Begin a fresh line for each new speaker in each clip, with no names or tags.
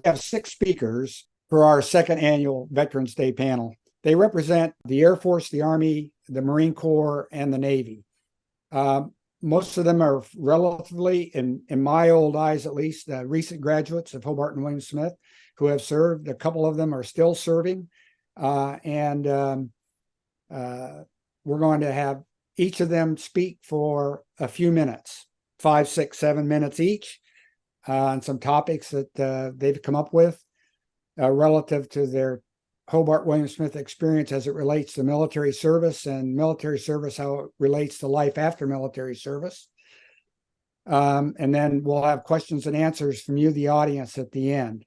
have 6 speakers for our second annual Veterans Day panel. They represent the Air Force, the Army, the Marine Corps, and the Navy. Most of them are relatively, in my old eyes at least, recent graduates of Hobart and William Smith who have served. A couple of them are still serving. We're going to have each of them speak for a few minutes, 5, 6, 7 minutes each, on some topics that they've come up with relative to their Hobart William Smith experience as it relates to military service, and military service, how it relates to life after military service. And then we'll have questions and answers from you, the audience, at the end.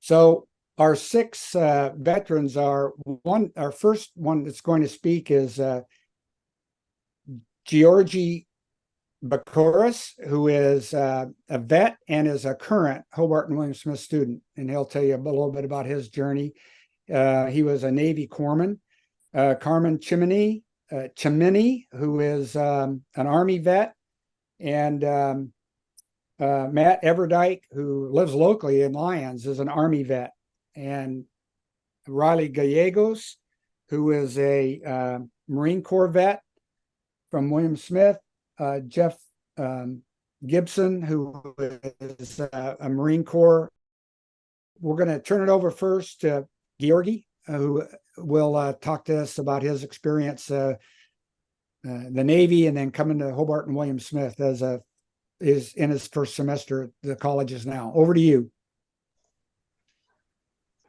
So our 6 veterans are our first one that's going to speak is Georgi Bakuris, who is a vet and is a current Hobart and William Smith student, and he'll tell you a little bit about his journey. He was a Navy corpsman. Carmen Chimini, who is an Army vet, and Matt Everdyke, who lives locally in Lyons, is an Army vet, and Riley Gallegos, who is a Marine Corps vet from William Smith. Jeff Gibson, who is a Marine Corps. We're going to turn it over first to Georgi, who will talk to us about his experience, the Navy, and then coming to Hobart and William Smith is in his first semester at the colleges now. Over to you.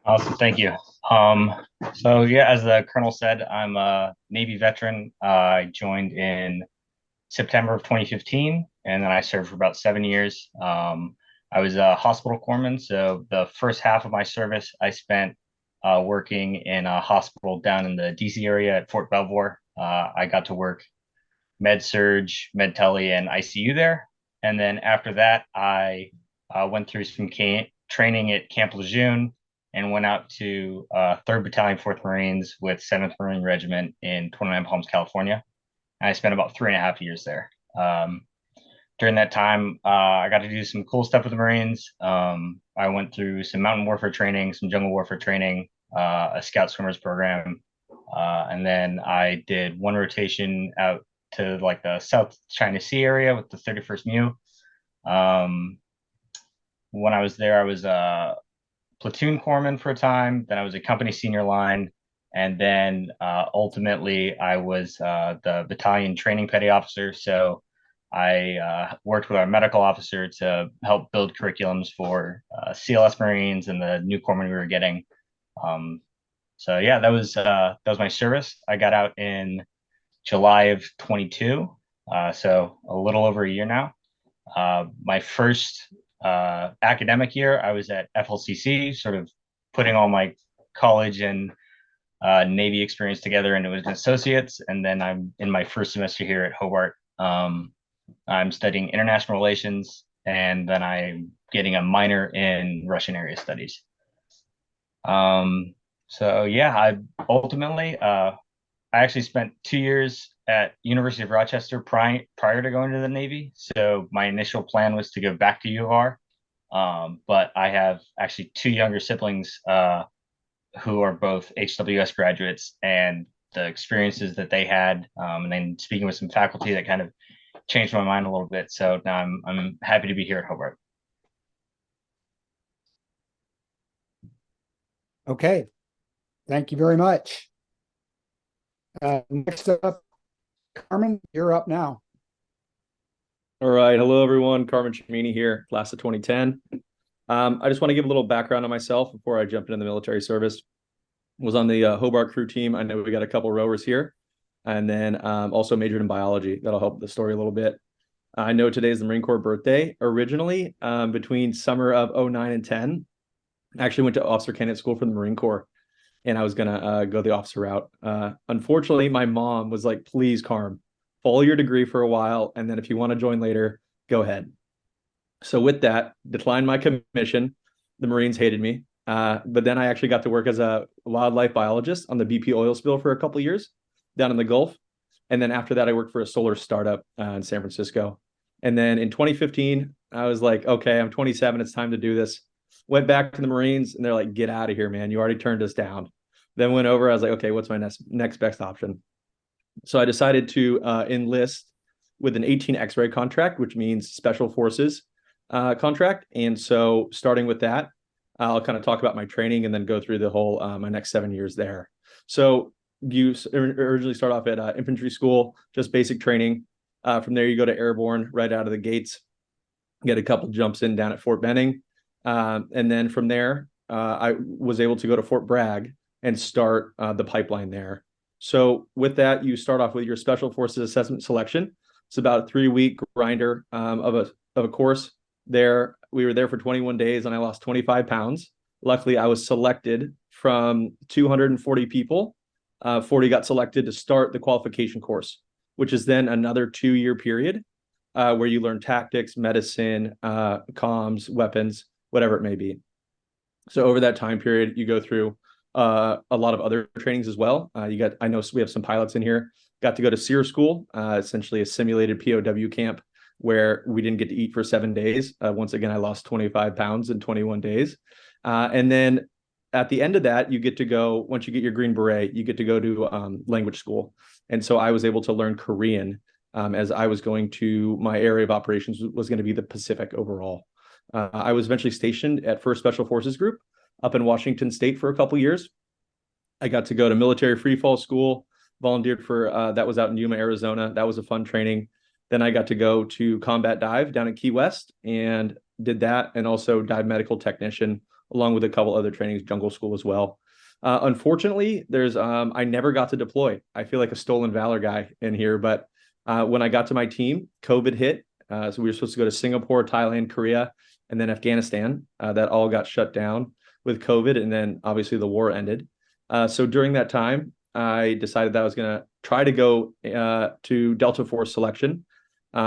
Awesome, thank you. So yeah, as the Colonel said, I'm a Navy veteran. I joined in September of 2015, and then I served for about 7 years. I was a hospital corpsman, so the first half of my service I spent working in a hospital down in the DC area at Fort Belvoir. I got to work med-surg, med-tele, and ICU there. And then after that, I went through some training at Camp Lejeune and went out to 3rd Battalion, 4th Marines with 7th Marine Regiment in 29 Palms, California. And I spent about 3.5 years there. During that time, I got to do some cool stuff with the Marines. I went through some mountain warfare training, some jungle warfare training, a scout swimmers program. And then I did one rotation out to like the South China Sea area with the 31st MEU. When I was there, I was a platoon corpsman for a time. Then I was a company senior line. And then ultimately, I was the battalion training petty officer. So I worked with our medical officer to help build curriculums for CLS Marines and the new corpsmen we were getting. So yeah, that was my service. I got out in July of 22, so a little over a year now. My first academic year, I was at FLCC, sort of putting all my college and Navy experience together, and it was an associate's. And then I'm in my first semester here at Hobart. I'm studying international relations, and then I'm getting a minor in Russian area studies. So yeah, I ultimately I actually spent 2 years at University of Rochester prior to going to the Navy. So my initial plan was to go back to U of R. But I have actually 2 younger siblings who are both HWS graduates, and the experiences that they had, and then speaking with some faculty, that kind of changed my mind a little bit. So now I'm happy to be here at Hobart.
Okay, thank you very much. Next up, Carmen, you're up now.
All right. Hello, everyone. Carmen Chimini here, class of 2010. I just want to give a little background on myself before I jump into the military service. Was on the Hobart crew team. I know we got a couple rowers here, and then also majored in biology. That'll help the story a little bit. I know today is the Marine Corps birthday. Originally, between summer of 09 and 10, I actually went to officer candidate school for the Marine Corps, and I was gonna go the officer route. Unfortunately, my mom was like, "Please, Carm, follow your degree for a while, and then if you want to join later, go ahead." So with that, declined my commission. The Marines hated me. But then I actually got to work as a wildlife biologist on the BP oil spill for a couple of years down in the Gulf. And then after that, I worked for a solar startup in San Francisco. And then in 2015, I was like, okay, I'm 27. It's time to do this. Went back to the Marines and they're like, get out of here, man. You already turned us down. Then went over. I was like, okay, what's my next best option? So I decided to enlist with an 18 X-ray contract, which means special forces contract. And so starting with that, I'll kind of talk about my training and then go through the whole my next 7 years there. So you originally start off at infantry school, just basic training. From there, you go to airborne right out of the gates, get a couple jumps in down at Fort Benning. And then from there, I was able to go to Fort Bragg and start the pipeline there. So with that, you start off with your Special Forces Assessment Selection. It's about a 3-week grinder of a course there. We were there for 21 days and I lost 25 pounds. Luckily, I was selected from 240 people. 40 got selected to start the qualification course, which is then another 2-year period where you learn tactics, medicine, comms, weapons, whatever it may be. So over that time period, you go through a lot of other trainings as well. I know we have some pilots in here. Got to go to SEER school, essentially a simulated POW camp where we didn't get to eat for 7 days. Once again, I lost 25 pounds in 21 days. And then at the end of that, you get to go, once you get your Green Beret, you get to go to language school. And so I was able to learn Korean as I was going to, my area of operations was going to be the Pacific overall. I was eventually stationed at 1st Special Forces Group up in Washington State for a couple years. I got to go to military free fall school, volunteered for, that was out in Yuma, Arizona. That was a fun training. Then I got to go to combat dive down at Key West and did that, and also dive medical technician, along with a couple other trainings, jungle school as well. Unfortunately, I never got to deploy. I feel like a stolen valor guy in here, but when I got to my team, COVID hit. So we were supposed to go to Singapore, Thailand, Korea, and then Afghanistan. That all got shut down with COVID, and then obviously the war ended. So during that time, I decided that I was going to try to go to Delta Force selection.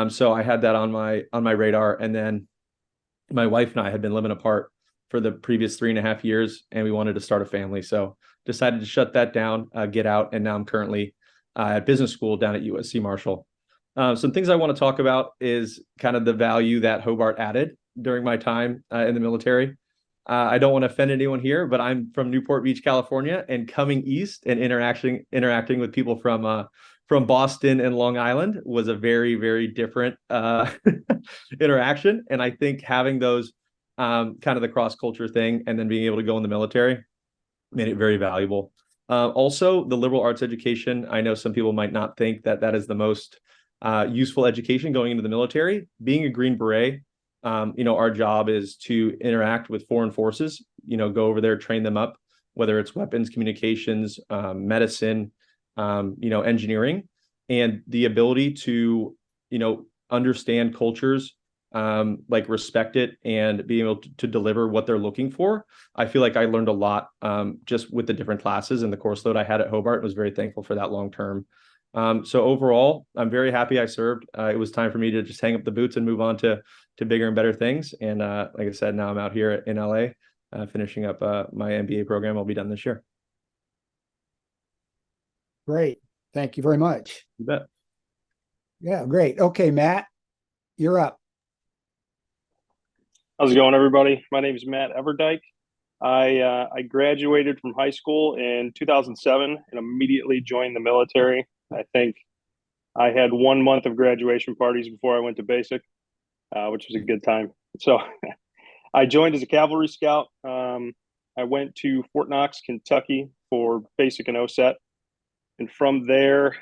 So I had that on my radar, and then my wife and I had been living apart for the previous 3.5 years, and we wanted to start a family. So decided to shut that down, get out, and now I'm currently at business school down at USC Marshall. Some things I want to talk about is kind of the value that Hobart added during my time in the military. I don't want to offend anyone here, but I'm from Newport Beach, California, and coming east and interacting with people from Boston and Long Island was a very, very different interaction. And I think having those kind of the cross-culture thing and then being able to go in the military made it very valuable. Also, the liberal arts education, I know some people might not think that that is the most useful education going into the military. Being a Green Beret, our job is to interact with foreign forces, go over there, train them up, whether it's weapons, communications, medicine, engineering, and the ability to, understand cultures, like respect it and being able to deliver what they're looking for. I feel like I learned a lot just with the different classes and the course load I had at Hobart. Was very thankful for that long term. So overall, I'm very happy I served. It was time for me to just hang up the boots and move on to bigger and better things. And like I said, now I'm out here in LA, finishing up my MBA program. I'll be done this year.
Great. Thank you very much.
You bet.
Yeah, great. Okay, Matt, you're up.
How's it going, everybody? My name is Matt Everdike. I graduated from high school in 2007 and immediately joined the military. I think I had 1 month of graduation parties before I went to basic, which was a good time. So I joined as a cavalry scout. I went to Fort Knox, Kentucky for basic and OSET. And from there,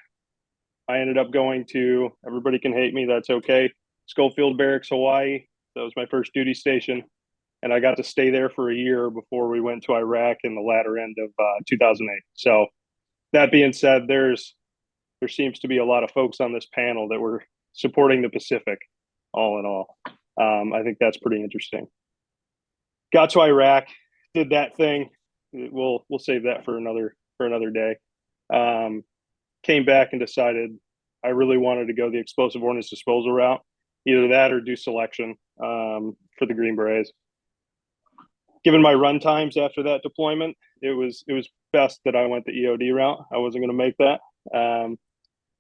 I ended up going to, everybody can hate me, that's okay, Schofield Barracks, Hawaii. That was my first duty station. And I got to stay there for a year before we went to Iraq in the latter end of 2008. So that being said, there seems to be a lot of folks on this panel that were supporting the Pacific, all in all. I think that's pretty interesting. Got to Iraq, did that thing. We'll save that for another day. Came back and decided I really wanted to go the explosive ordnance disposal route, either that or do selection for the Green Berets. Given my run times after that deployment, it was best that I went the EOD route. I wasn't going to make that.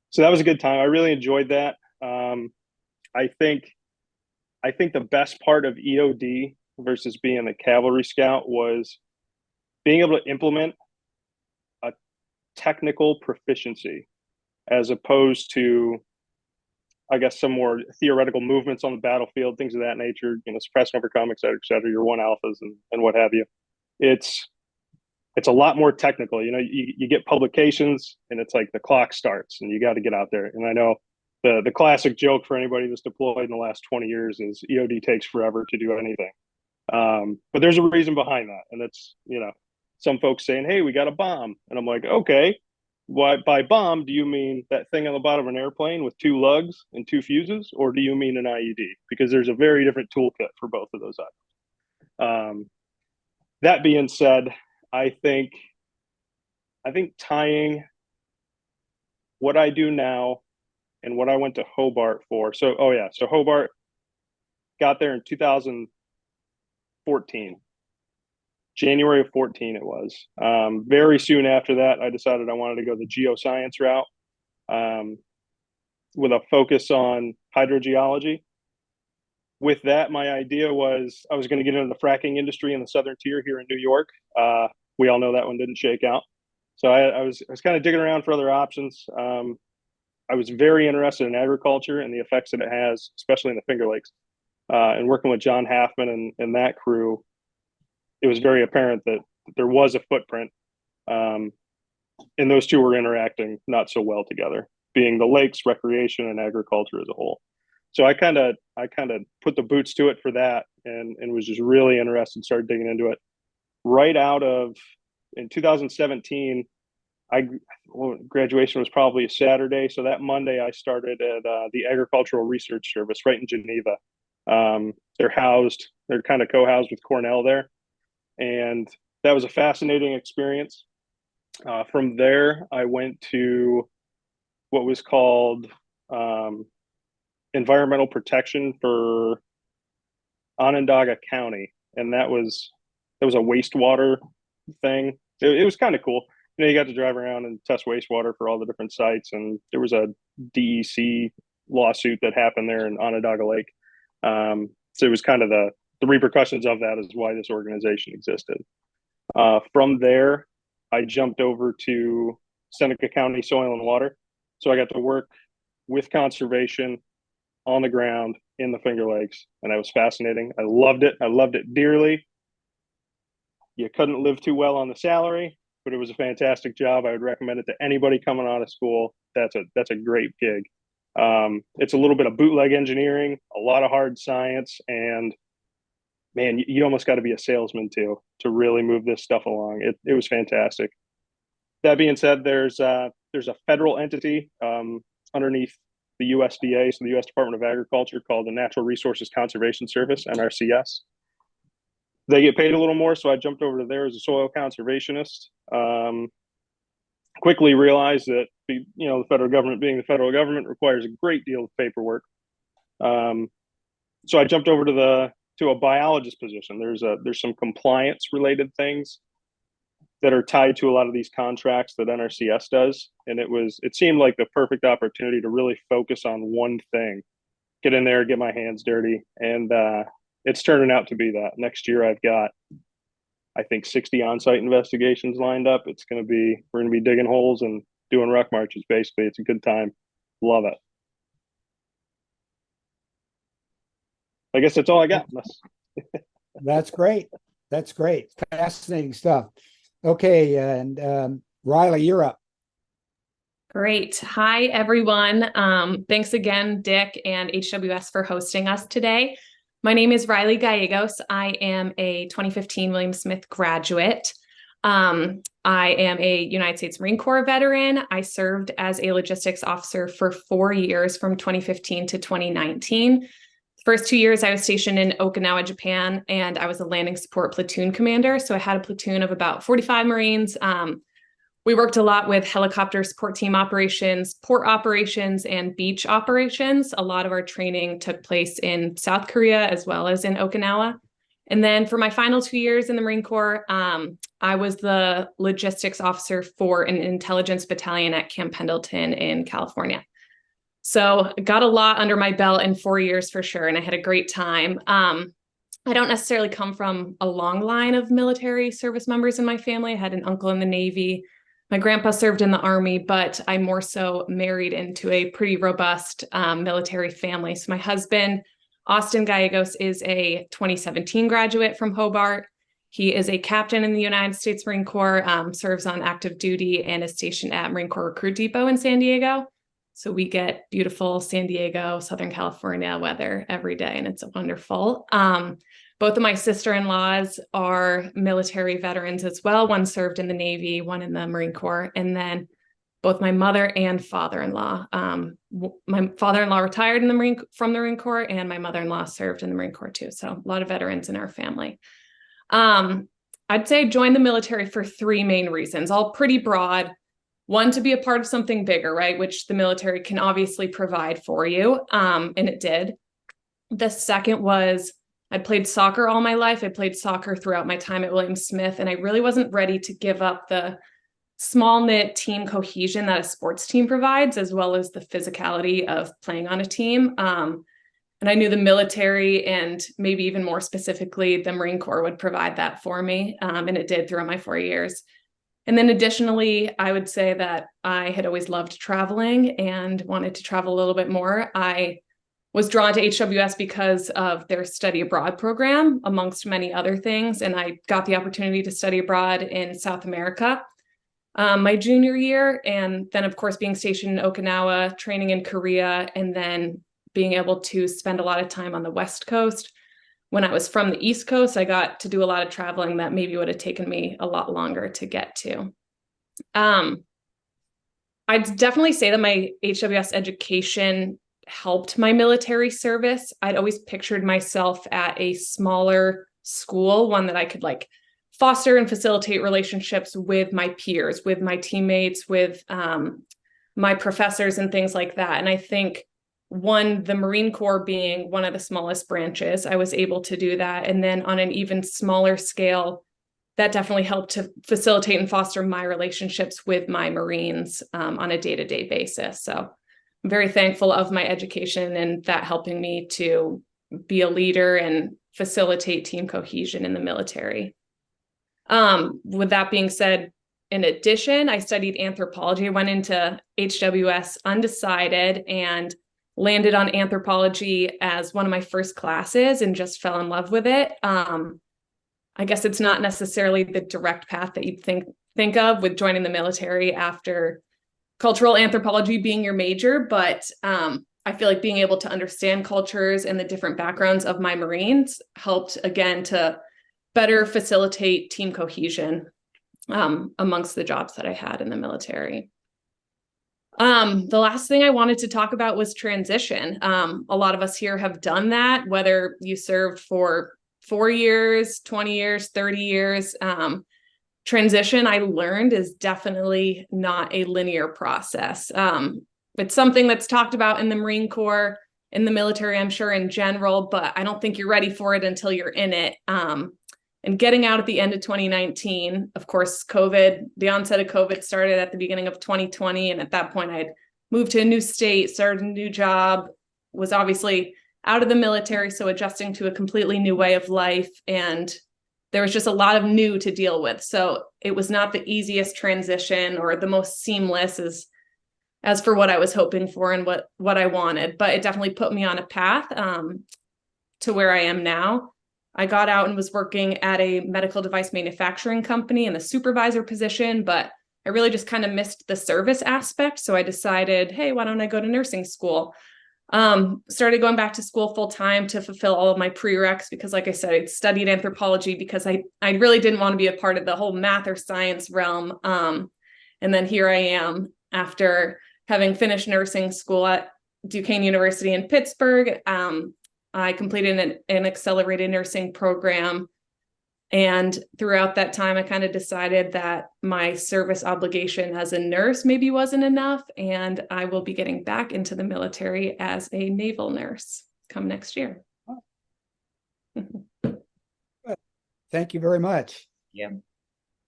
So that was a good time. I really enjoyed that. I think I think the best part of EOD versus being a cavalry scout was being able to implement a technical proficiency as opposed to, I guess, some more theoretical movements on the battlefield, things of that nature, suppress and overcome, et cetera, your one alphas and what have you. It's a lot more technical. You get publications and it's like the clock starts and you got to get out there. And I know the classic joke for anybody that's deployed in the last 20 years is EOD takes forever to do anything. But there's a reason behind that. And it's, some folks saying, hey, we got a bomb. And I'm like, okay, by bomb, do you mean that thing on the bottom of an airplane with 2 lugs and 2 fuses? Or do you mean an IED? Because there's a very different toolkit for both of those items. That being said, I think tying what I do now and what I went to Hobart for. So Hobart, got there in 2014. January of 14 it was. Very soon after that, I decided I wanted to go the geoscience route with a focus on hydrogeology. With that, my idea was I was going to get into the fracking industry in the southern tier here in New York. We all know that one didn't shake out. So I was kind of digging around for other options. I was very interested in agriculture and the effects that it has, especially in the Finger Lakes. And working with John Halfman and that crew, it was very apparent that there was a footprint, and those two were interacting not so well together, being the lakes, recreation, and agriculture as a whole. So I kind of put the boots to it for that, and was just really interested, started digging into it. Right in 2017, graduation was probably a Saturday, so that Monday I started at the Agricultural Research Service right in Geneva. They're kind of co-housed with Cornell there. And that was a fascinating experience. From there, I went to what was called environmental protection for Onondaga County. And that was a wastewater thing. It was kind of cool. You got to drive around and test wastewater for all the different sites. And there was a DEC lawsuit that happened there in Onondaga Lake. So it was kind of the repercussions of that is why this organization existed. From there, I jumped over to Seneca County Soil and Water. So I got to work with conservation on the ground in the Finger Lakes, and that was fascinating. I loved it. I loved it dearly. You couldn't live too well on the salary, but it was a fantastic job. I would recommend it to anybody coming out of school. That's a great gig. It's a little bit of bootleg engineering, a lot of hard science, and man, you almost got to be a salesman to really move this stuff along. It was fantastic. That being said, there's a federal entity underneath the USDA, so the U.S. Department of Agriculture, called the Natural Resources Conservation Service, NRCS. They get paid a little more, so I jumped over to there as a soil conservationist. Quickly realized that the federal government, being the federal government, requires a great deal of paperwork. So I jumped over to a biologist position. There's some compliance related things that are tied to a lot of these contracts that NRCS does, and it seemed like the perfect opportunity to really focus on one thing, get in there, get my hands dirty, and it's turning out to be that. Next year, I've got, I think, 60 on-site investigations lined up. We're going to be digging holes and doing ruck marches. Basically, it's a good time. Love it. I guess that's all I got.
That's great. That's great. Fascinating stuff. Okay, and Riley, you're up.
Great. Hi, everyone. Thanks again, Dick and HWS, for hosting us today. My name is Riley Gallegos. I am a 2015 William Smith graduate. I am a United States Marine Corps veteran. I served as a logistics officer for 4 years from 2015 to 2019. First 2 years, I was stationed in Okinawa, Japan, and I was a landing support platoon commander. So I had a platoon of about 45 Marines. We worked a lot with helicopter support team operations, port operations, and beach operations. A lot of our training took place in South Korea as well as in Okinawa. And then for my final 2 years in the Marine Corps, I was the logistics officer for an intelligence battalion at Camp Pendleton in California. So got a lot under my belt in 4 years for sure, and I had a great time. I don't necessarily come from a long line of military service members in my family. I had an uncle in the Navy. My grandpa served in the Army, but I more so married into a pretty robust military family. So my husband, Austin Gallegos, is a 2017 graduate from Hobart. He is a captain in the United States Marine Corps, serves on active duty, and is stationed at Marine Corps Recruit Depot in San Diego. So we get beautiful San Diego, Southern California weather every day, and it's wonderful. Both of my sister-in-laws are military veterans as well. One served in the Navy, one in the Marine Corps, and then both my mother and father-in-law. My father-in-law retired from the Marine Corps, and my mother-in-law served in the Marine Corps too. So a lot of veterans in our family. I'd say I joined the military for 3 main reasons, all pretty broad. One, to be a part of something bigger, right? Which the military can obviously provide for you. And it did. The second was I'd played soccer all my life. I played soccer throughout my time at William Smith, and I really wasn't ready to give up the small knit team cohesion that a sports team provides, as well as the physicality of playing on a team. And I knew the military, and maybe even more specifically, the Marine Corps would provide that for me. And it did throughout my 4 years. And then additionally, I would say that I had always loved traveling and wanted to travel a little bit more. I was drawn to HWS because of their study abroad program, amongst many other things. And I got the opportunity to study abroad in South America my junior year. And then, of course, being stationed in Okinawa, training in Korea, and then being able to spend a lot of time on the West Coast. When I was from the East Coast, I got to do a lot of traveling that maybe would have taken me a lot longer to get to. I'd definitely say that my HWS education helped my military service. I'd always pictured myself at a smaller school, one that I could like foster and facilitate relationships with my peers, with my teammates, with my professors and things like that. And I think the Marine Corps being one of the smallest branches, I was able to do that. And then on an even smaller scale, that definitely helped to facilitate and foster my relationships with my Marines on a day-to-day basis. So I'm very thankful of my education and that helping me to be a leader and facilitate team cohesion in the military. With that being said, in addition, I studied anthropology. I went into HWS undecided and landed on anthropology as one of my first classes and just fell in love with it. I guess it's not necessarily the direct path that you'd think of with joining the military after cultural anthropology being your major, but I feel like being able to understand cultures and the different backgrounds of my Marines helped, again, to better facilitate team cohesion amongst the jobs that I had in the military. The last thing I wanted to talk about was transition. A lot of us here have done that, whether you served for 4 years, 20 years, 30 years. Transition, I learned, is definitely not a linear process. It's something that's talked about in the Marine Corps, in the military, I'm sure in general, but I don't think you're ready for it until you're in it. And getting out at the end of 2019, of course, the onset of COVID started at the beginning of 2020. And at that point, I'd moved to a new state, started a new job, was obviously out of the military, so adjusting to a completely new way of life. And there was just a lot of new to deal with. So it was not the easiest transition or the most seamless as for what I was hoping for and what I wanted. But it definitely put me on a path to where I am now. I got out and was working at a medical device manufacturing company in the supervisor position, but I really just kind of missed the service aspect. So I decided, hey, why don't I go to nursing school? Started going back to school full time to fulfill all of my prereqs because, like I said, I studied anthropology because I really didn't want to be a part of the whole math or science realm. And then here I am after having finished nursing school at Duquesne University in Pittsburgh. I completed an accelerated nursing program. And throughout that time, I kind of decided that my service obligation as a nurse maybe wasn't enough. And I will be getting back into the military as a naval nurse come next year.
Thank you very much.
Yeah.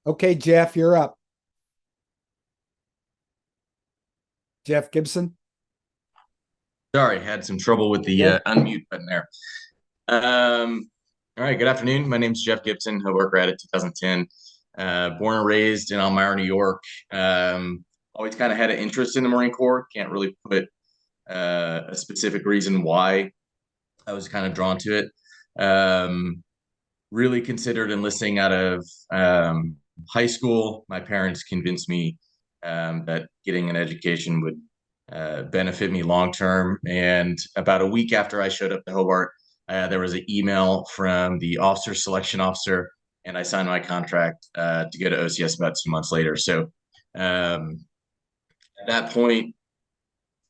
Okay, Jeff, you're up. Jeff Gibson.
Sorry, had some trouble with the unmute button there. All right, good afternoon. My name is Jeff Gibson, Hobart grad at 2010. Born and raised in Elmira, New York. Always kind of had an interest in the Marine Corps. Can't really put a specific reason why I was kind of drawn to it. Really considered enlisting out of high school. My parents convinced me that getting an education would benefit me long term. And about a week after I showed up to Hobart, there was an email from the officer selection officer, and I signed my contract to go to OCS about 2 months later. So at that point,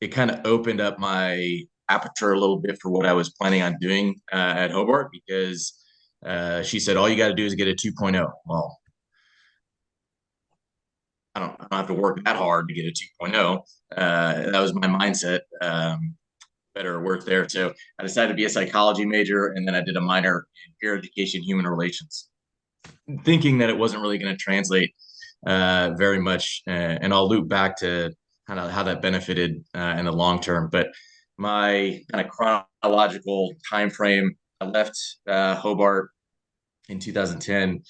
it kind of opened up my aperture a little bit for what I was planning on doing at Hobart, because she said, all you got to do is get a 2.0. Well, I don't have to work that hard to get a 2.0. That was my mindset. Better work there. So I decided to be a psychology major, and then I did a minor in peer education, human relations, thinking that it wasn't really going to translate very much. And I'll loop back to kind of how that benefited in the long term. But my kind of chronological time frame, I left Hobart in 2010,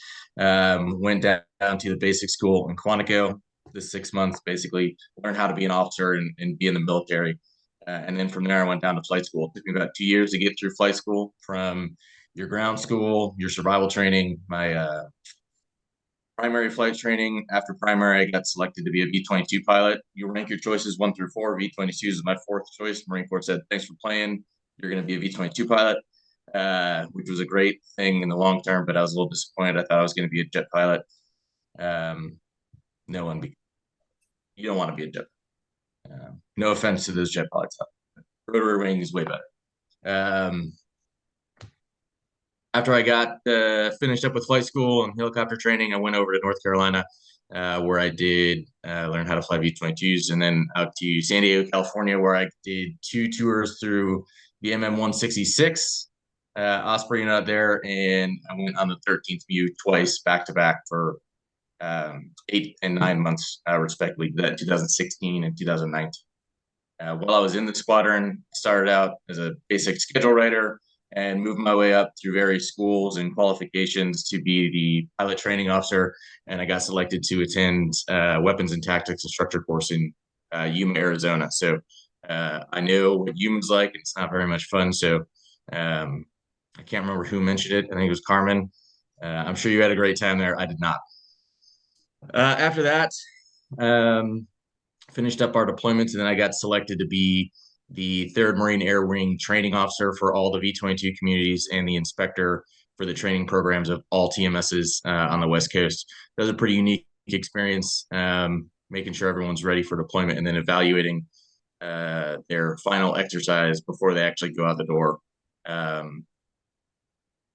went down to the basic school in Quantico, the 6 months, basically learned how to be an officer and be in the military. And then from there, I went down to flight school. It took me about 2 years to get through flight school, from your ground school, your survival training, my primary flight training. After primary, I got selected to be a V-22 pilot. You rank your choices 1 through 4. V-22 is my 4th choice. Marine Corps said, thanks for playing. You're going to be a V-22 pilot, which was a great thing in the long term, but I was a little disappointed. I thought I was going to be a jet pilot. You don't want to be a jet. No offense to those jet pilots. Rotary wing is way better. After I got finished up with flight school and helicopter training, I went over to North Carolina, where I did learn how to fly V-22s, and then out to San Diego, California, where I did 2 tours through the MM-166 Osprey unit out there, and I went on the 13th MEU twice back-to-back for 8 and 9 months, respectively, 2016 and 2019. While I was in the squadron, I started out as a basic schedule writer and moved my way up through various schools and qualifications to be the pilot training officer. And I got selected to attend weapons and tactics instructor course in Yuma, Arizona. So I know what Yuma's like. It's not very much fun. So I can't remember who mentioned it. I think it was Carmen. I'm sure you had a great time there. I did not. After that, finished up our deployments, and then I got selected to be the 3rd Marine Air Wing training officer for all the V-22 communities and the inspector for the training programs of all TMSs on the West Coast. That was a pretty unique experience, making sure everyone's ready for deployment and then evaluating their final exercise before they actually go out the door.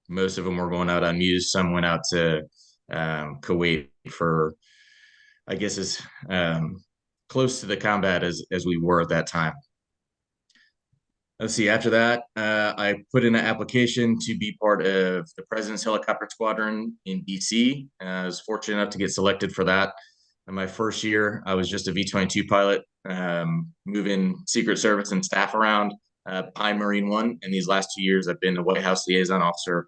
Most of them were going out on Muse. Some went out to Kuwait for, I guess, as close to the combat as we were at that time. Let's see, after that, I put in an application to be part of the President's Helicopter Squadron in DC. I was fortunate enough to get selected for that. In my first year, I was just a V-22 pilot, moving Secret Service and staff around, Pine Marine 1. And these last 2 years, I've been the White House liaison officer,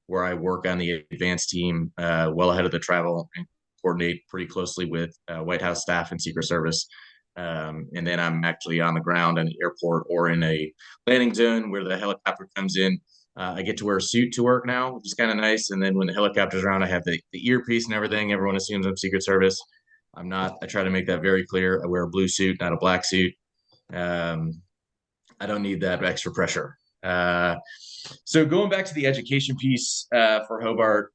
where I work on the advanced team well ahead of the travel and coordinate pretty closely with White House staff and Secret Service. And then I'm actually on the ground in the airport or in a landing zone where the helicopter comes in. I get to wear a suit to work now, which is kind of nice. And then when the helicopter's around, I have the earpiece and everything. Everyone assumes I'm Secret Service. I'm not. I try to make that very clear. I wear a blue suit, not a black suit. I don't need that extra pressure. So going back to the education piece for Hobart,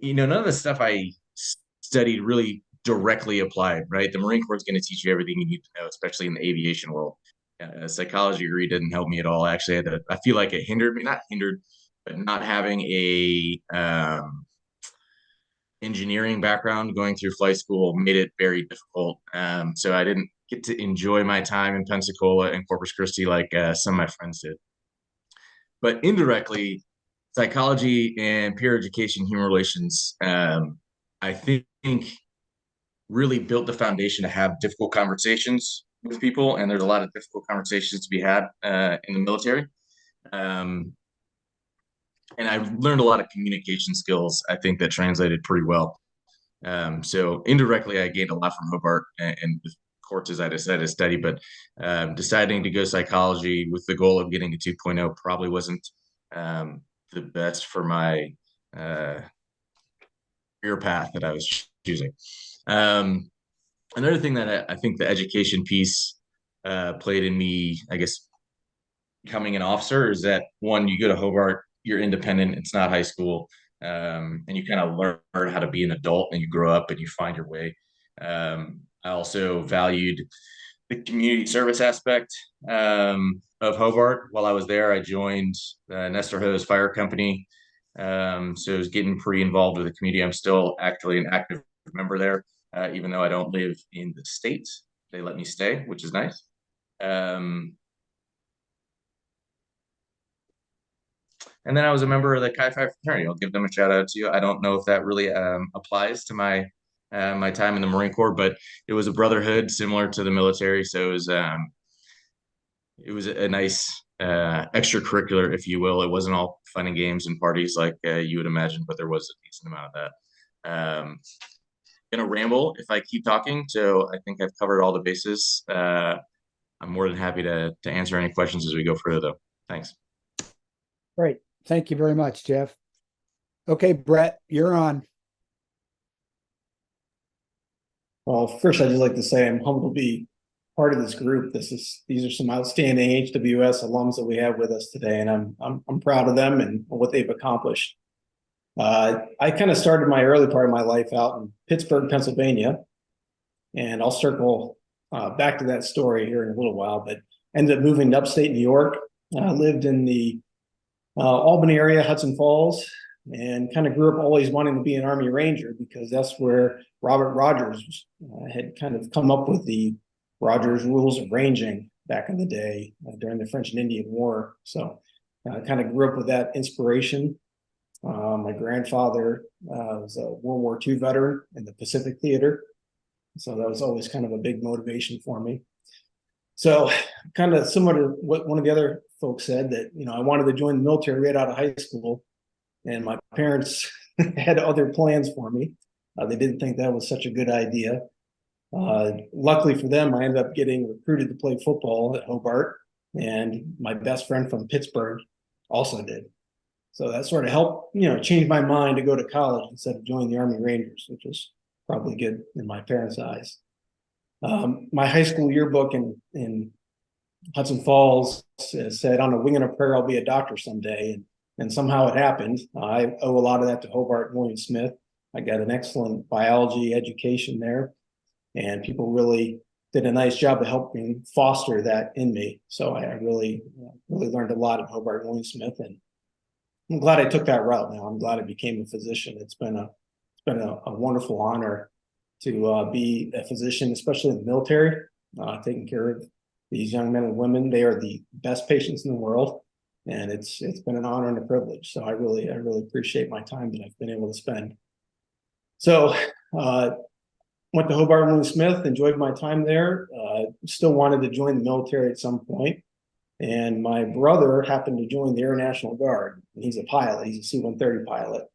none of the stuff I studied really directly applied, right? The Marine Corps is going to teach you everything you need to know, especially in the aviation world. A psychology degree didn't help me at all. Actually, I feel like it hindered me, not hindered, but not having a engineering background going through flight school made it very difficult. So I didn't get to enjoy my time in Pensacola and Corpus Christi like some of my friends did. But indirectly, psychology and peer education, human relations, I think really built the foundation to have difficult conversations with people, and there's a lot of difficult conversations to be had in the military. And I learned a lot of communication skills, I think, that translated pretty well. So indirectly, I gained a lot from Hobart and the courses I decided to study, but deciding to go psychology with the goal of getting a 2.0 probably wasn't the best for my career path that I was choosing. Another thing that I think the education piece played in me, I guess, becoming an officer is that, one, you go to Hobart, you're independent, it's not high school, and you kind of learn how to be an adult, and you grow up and you find your way. I also valued the community service aspect of Hobart. While I was there, I joined Nestor Hose Fire Company. So I was getting pretty involved with the community. I'm still actually an active member there, even though I don't live in the state. They let me stay, which is nice. And then I was a member of the Chi Phi fraternity. I'll give them a shout out to you. I don't know if that really applies to my my time in the Marine Corps, but it was a brotherhood similar to the military. So it was a nice extracurricular, if you will. It wasn't all fun and games and parties like you would imagine, but there was a decent amount of that. Gonna ramble if I keep talking, so I think I've covered all the bases. I'm more than happy to answer any questions as we go further, though. Thanks.
Great. Thank you very much, Jeff. Okay, Brett, you're on.
Well, first, I'd just like to say I'm humbled to be part of this group. These are some outstanding HWS alums that we have with us today, and I'm proud of them and what they've accomplished. I kind of started my early part of my life out in Pittsburgh, Pennsylvania, and I'll circle back to that story here in a little while, but ended up moving to upstate New York. I lived in the Albany area, Hudson Falls, and kind of grew up always wanting to be an Army Ranger because that's where Robert Rogers had kind of come up with the Rogers rules of ranging back in the day during the French and Indian War. So I kind of grew up with that inspiration. My grandfather was a World War II veteran in the Pacific Theater. So that was always kind of a big motivation for me. So kind of similar to what one of the other folks said, that, you know, I wanted to join the military right out of high school, and my parents had other plans for me. They didn't think that was such a good idea. Luckily for them, I ended up getting recruited to play football at Hobart, and my best friend from Pittsburgh also did. So that sort of helped, you know, change my mind to go to college instead of joining the Army Rangers, which was probably good in my parents' eyes. My high school yearbook in Hudson Falls said, "On a wing and a prayer, I'll be a doctor someday." And somehow it happened. I owe a lot of that to Hobart and William Smith. I got an excellent biology education there, and people really did a nice job of helping foster that in me. So I really learned a lot at Hobart and William Smith, and I'm glad I took that route. Now I'm glad I became a physician. It's been a wonderful honor to be a physician, especially in the military, taking care of these young men and women. They are the best patients in the world, and it's been an honor and a privilege. So I really appreciate my time that I've been able to spend. So went to Hobart and William Smith, enjoyed my time there. Still wanted to join the military at some point. And my brother happened to join the Air National Guard. He's a pilot. He's a C-130 pilot.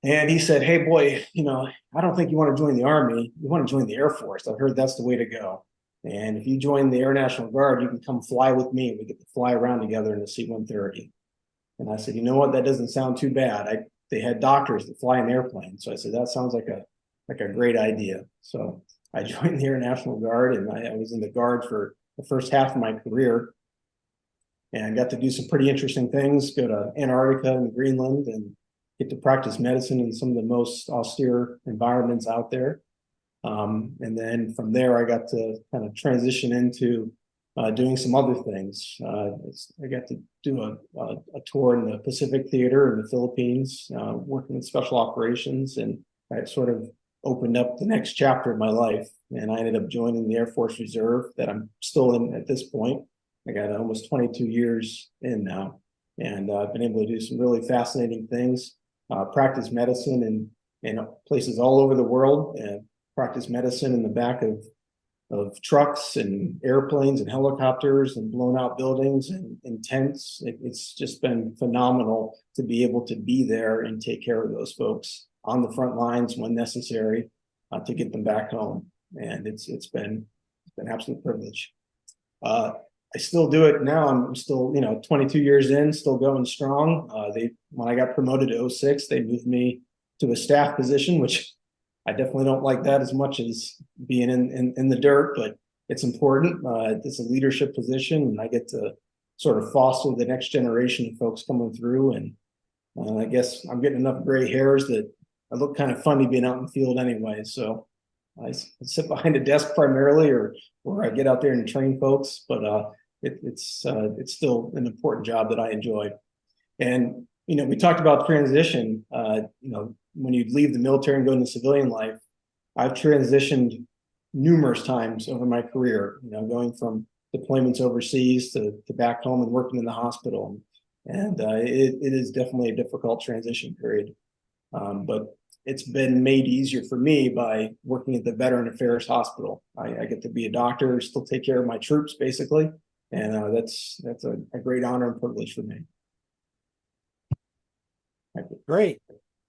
And he said, "Hey, boy, you know, I don't think you want to join the Army. You want to join the Air Force. I've heard that's the way to go. And if you join the Air National Guard, you can come fly with me. We get to fly around together in the C-130. And I said, "You know what? That doesn't sound too bad." They had doctors that fly in airplanes. So I said, "That sounds like a great idea." So I joined the Air National Guard, and I was in the Guard for the first half of my career. And I got to do some pretty interesting things, go to Antarctica and Greenland, and get to practice medicine in some of the most austere environments out there. And then from there, I got to kind of transition into doing some other things. I got to do a tour in the Pacific Theater in the Philippines, working with special operations, and that sort of opened up the next chapter of my life. And I ended up joining the Air Force Reserve that I'm still in at this point. I got almost 22 years in now, and I've been able to do some really fascinating things. Practice medicine in places all over the world, and practice medicine in the back of of trucks and airplanes and helicopters and blown out buildings and tents. It's just been phenomenal to be able to be there and take care of those folks on the front lines when necessary, to get them back home. And it's been an absolute privilege. I still do it now. I'm still, 22 years in, still going strong. When I got promoted to 06, they moved me to a staff position, which I definitely don't like that as much as being in the dirt, but it's important. It's a leadership position, and I get to sort of foster the next generation of folks coming through. And I guess I'm getting enough gray hairs that I look kind of funny being out in the field anyway. So I sit behind a desk primarily, or I get out there and train folks, but it's still an important job that I enjoy. And we talked about transition. When you leave the military and go into civilian life, I've transitioned numerous times over my career. Going from deployments overseas to back home and working in the hospital, and it is definitely a difficult transition period. But it's been made easier for me by working at the Veteran Affairs Hospital. I get to be a doctor, still take care of my troops, basically, and that's a great honor and privilege for me.
Great.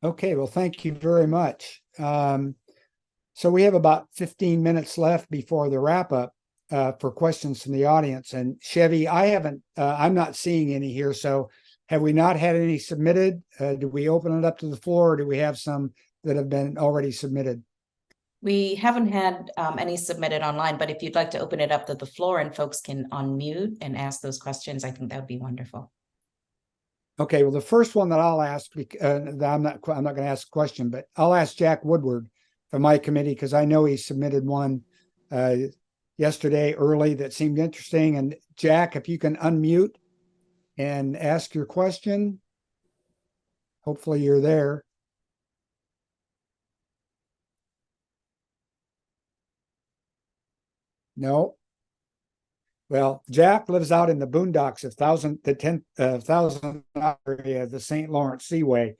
Okay, well, thank you very much. So we have about 15 minutes left before the wrap up for questions from the audience. And Chevy, I'm not seeing any here. So have we not had any submitted? Do we open it up to the floor, or do we have some that have been already submitted?
We haven't had any submitted online, but if you'd like to open it up to the floor and folks can unmute and ask those questions, I think that would be wonderful.
Okay, well, the first one that I'll ask, I'm not going to ask a question, but I'll ask Jack Woodward from my committee, because I know he submitted one yesterday early that seemed interesting. And Jack, if you can unmute and ask your question, hopefully you're there. No. Well, Jack lives out in the boondocks of 10,000 area, the St. Lawrence Seaway.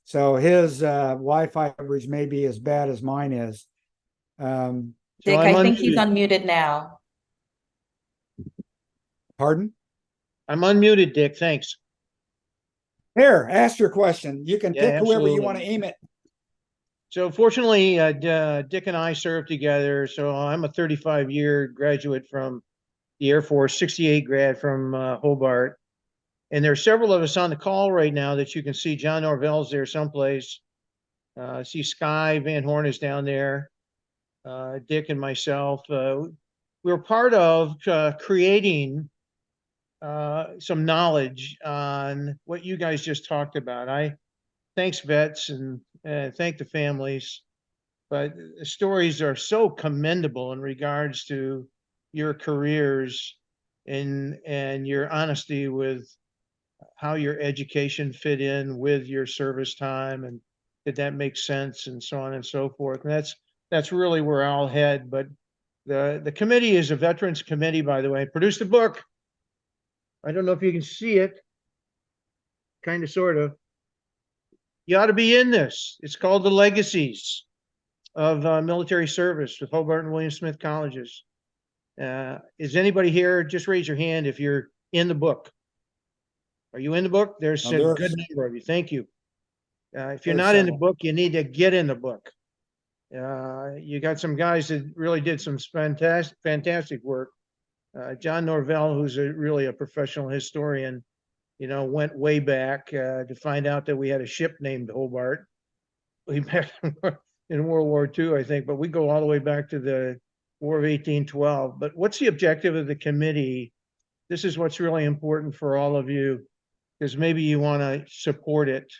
So his Wi-Fi coverage may be as bad as mine is.
Dick, I think he's unmuted now.
Pardon?
I'm unmuted, Dick. Thanks.
Here, ask your question. You can pick whoever you
absolutely.
want to aim it.
So fortunately, Dick and I served together. So I'm a 35-year graduate from the Air Force, 68 grad from Hobart. And there are several of us on the call right now that you can see. John Norvell's there someplace. I see Sky Van Horn is down there. Dick and myself. We were part of creating some knowledge on what you guys just talked about. Thanks vets and thank the families, but the stories are so commendable in regards to your careers and your honesty with how your education fit in with your service time, and did that make sense, and so on and so forth. And that's really where I'll head. But the committee is a veterans committee, by the way. I produced a book. I don't know if you can see it. Kind of, sort of. You ought to be in this. It's called The Legacies of Military Service with Hobart and William Smith Colleges. Is anybody here? Just raise your hand if you're in the book. Are you in the book? There's a good number of you. Thank you. If you're not in the book, you need to get in the book. You got some guys that really did some fantastic work. John Norvell, who's really a professional historian, went way back to find out that we had a ship named Hobart. We met in World War II, I think, but we go all the way back to the War of 1812. But what's the objective of the committee? This is what's really important for all of you, because maybe you want to support it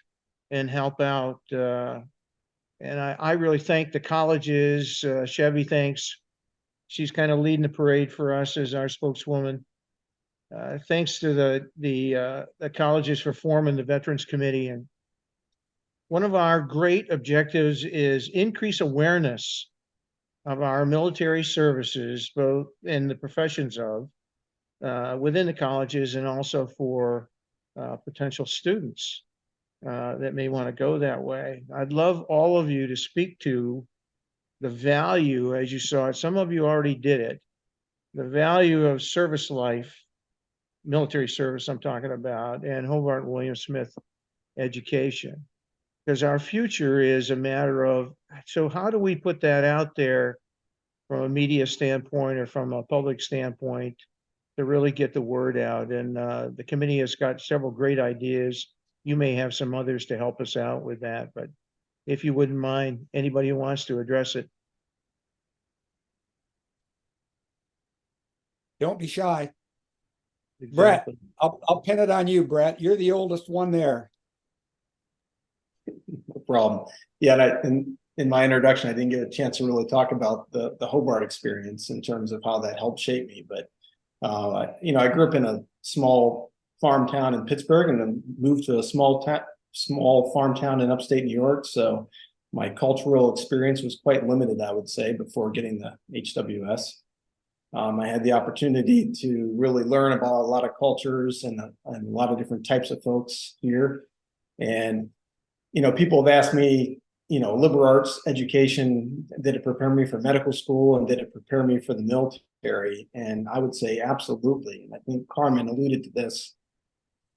and help out. And I really thank the colleges. Chevy, thanks. She's kind of leading the parade for us as our spokeswoman. Thanks to the colleges for forming the Veterans Committee. And one of our great objectives is increase awareness of our military services, both in the professions of, within the colleges, and also for potential students that may want to go that way. I'd love all of you to speak to the value, as you saw, some of you already did it, the value of service life, military service I'm talking about, and Hobart and William Smith education. Because our future is a matter of, so how do we put that out there from a media standpoint or from a public standpoint to really get the word out? And the committee has got several great ideas. You may have some others to help us out with that, but if you wouldn't mind, anybody who wants to address it.
Don't be shy.
Exactly.
I'll pin it on you, Brett. You're the oldest one there.
No problem. Yeah, and in my introduction, I didn't get a chance to really talk about the Hobart experience in terms of how that helped shape me. But I grew up in a small farm town in Pittsburgh, and then moved to a small farm town in upstate New York. So my cultural experience was quite limited, I would say, before getting the HWS. I had the opportunity to really learn about a lot of cultures and a lot of different types of folks here. And people have asked me, liberal arts education, did it prepare me for medical school, and did it prepare me for the military? And I would say absolutely. And I think Carmen alluded to this.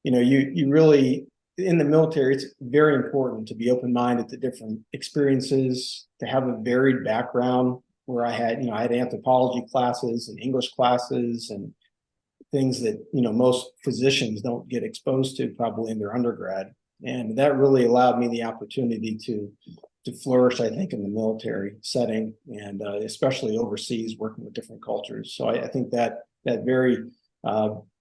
You really, in the military, it's very important to be open-minded to different experiences, to have a varied background, where I had anthropology classes and English classes and things that, most physicians don't get exposed to probably in their undergrad. And that really allowed me the opportunity to flourish, I think, in the military setting, and especially overseas, working with different cultures. So I think that very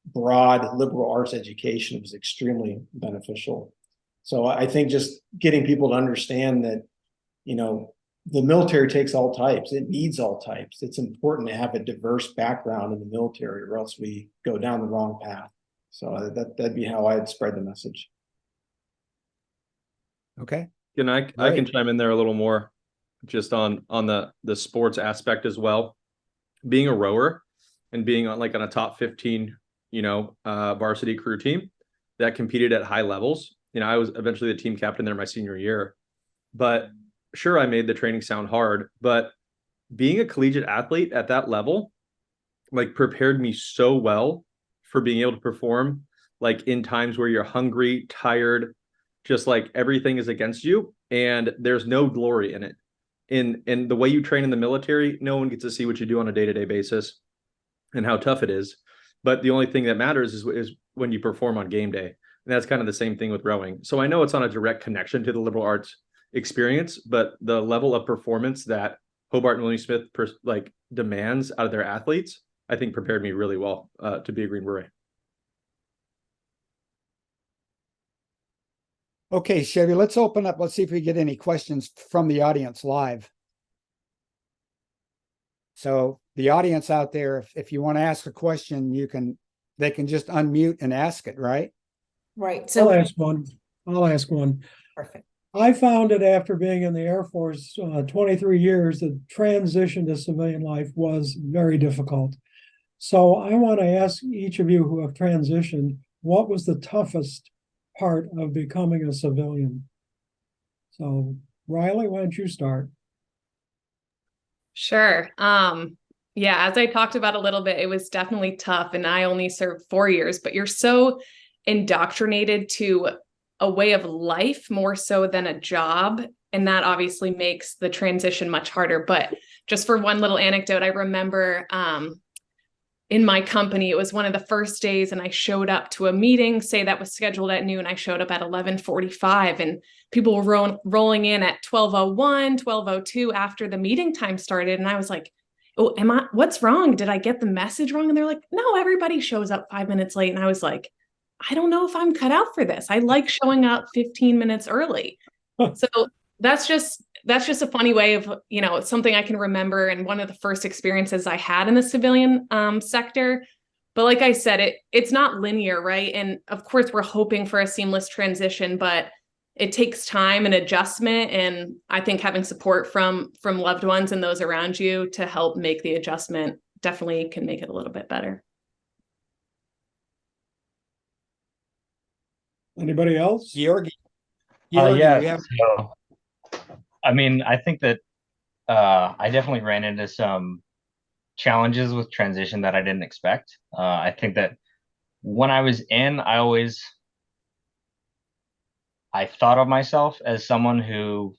broad liberal arts education was extremely beneficial. So I think just getting people to understand that, the military takes all types. It needs all types. It's important to have a diverse background in the military, or else we go down the wrong path. So that'd be how I'd spread the message.
Okay.
I can chime in there a little more, just on the sports aspect as well. Being a rower and being on a top 15, varsity crew team that competed at high levels. I was eventually the team captain there my senior year, but sure, I made the training sound hard, but being a collegiate athlete at that level, prepared me so well for being able to perform, in times where you're hungry, tired, just everything is against you, and there's no glory in it. In the way you train in the military, no one gets to see what you do on a day-to-day basis and how tough it is. But the only thing that matters is when you perform on game day. And that's kind of the same thing with rowing. So I know it's not a direct connection to the liberal arts experience, but the level of performance that Hobart and William Smith demands out of their athletes, I think prepared me really well to be a Green Beret.
Okay, Chevy, let's open up. Let's see if we get any questions from the audience live. So the audience out there, if you want to ask a question, they can just unmute and ask it, right?
Right. So
I'll ask one.
Perfect.
I found it after being in the Air Force 23 years, the transition to civilian life was very difficult. So I want to ask each of you who have transitioned, what was the toughest part of becoming a civilian? So Riley, why don't you start?
Sure. Yeah, as I talked about a little bit, it was definitely tough, and I only served 4 years, but you're so indoctrinated to a way of life more so than a job. And that obviously makes the transition much harder. But just for one little anecdote, I remember in my company, it was one of the first days, and I showed up to a meeting, say that was scheduled at noon. I showed up at 11:45, and people were rolling in at 12:01, 12:02 after the meeting time started. And I was like, oh, what's wrong? Did I get the message wrong? And they're like, no, everybody shows up 5 minutes late. And I was like, I don't know if I'm cut out for this. I like showing up 15 minutes early. So that's just a funny way of, something I can remember, and one of the first experiences I had in the civilian sector. But like I said, it's not linear, right? And of course, we're hoping for a seamless transition, but it takes time and adjustment. And I think having support from loved ones and those around you to help make the adjustment definitely can make it a little bit better.
Anybody else?
Georgi,
Yeah.
you have...
So, I mean, I think that I definitely ran into some challenges with transition that I didn't expect. I think that when I was in, I thought of myself as someone who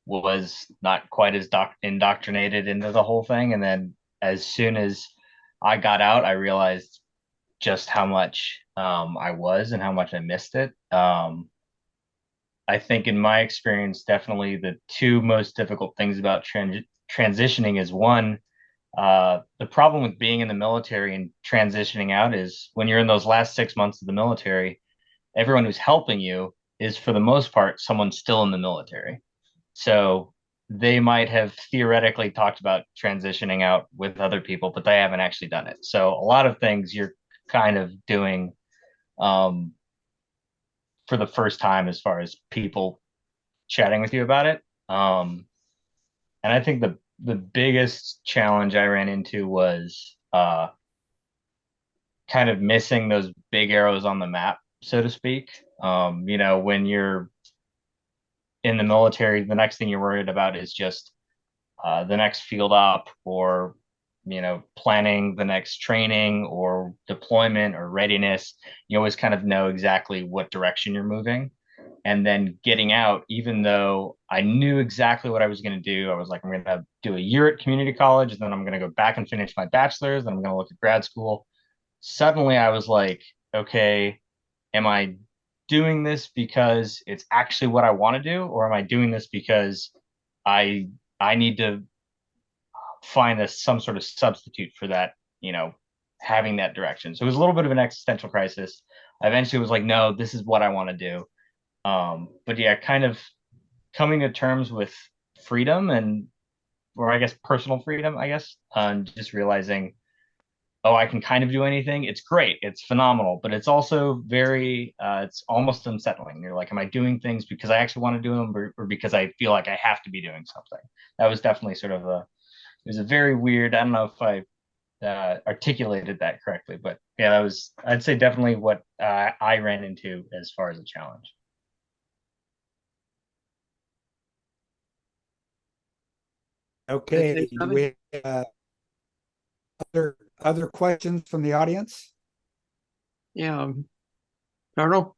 was not quite as indoctrinated into the whole thing. And then as soon as I got out, I realized just how much I was and how much I missed it. I think in my experience, definitely the two most difficult things about transitioning is one, the problem with being in the military and transitioning out is when you're in those last 6 months of the military, everyone who's helping you is for the most part someone still in the military. So they might have theoretically talked about transitioning out with other people, but they haven't actually done it. So a lot of things you're kind of doing um, for the first time as far as people chatting with you about it. And I think the biggest challenge I ran into was kind of missing those big arrows on the map, so to speak. When you're in the military, the next thing you're worried about is just the next field op or planning the next training or deployment or readiness. You always kind of know exactly what direction you're moving. And then getting out, even though I knew exactly what I was going to do, I was like, I'm going to do a year at community college, and then I'm going to go back and finish my bachelor's, then I'm going to look at grad school. Suddenly I was like, okay, am I doing this because it's actually what I want to do, or am I doing this because I I need to find some sort of substitute for that, having that direction. So it was a little bit of an existential crisis. I eventually was like, no, this is what I want to do. But yeah, kind of coming to terms with freedom or I guess personal freedom, I guess, and just realizing, oh, I can kind of do anything. It's great. It's phenomenal, but it's also it's almost unsettling. You're like, am I doing things because I actually want to do them or because I feel like I have to be doing something? That was definitely it was a very weird, I don't know if I articulated that correctly, but yeah, I'd say definitely what I ran into as far as a challenge.
Okay, do we have other questions from the audience?
Yeah. Colonel?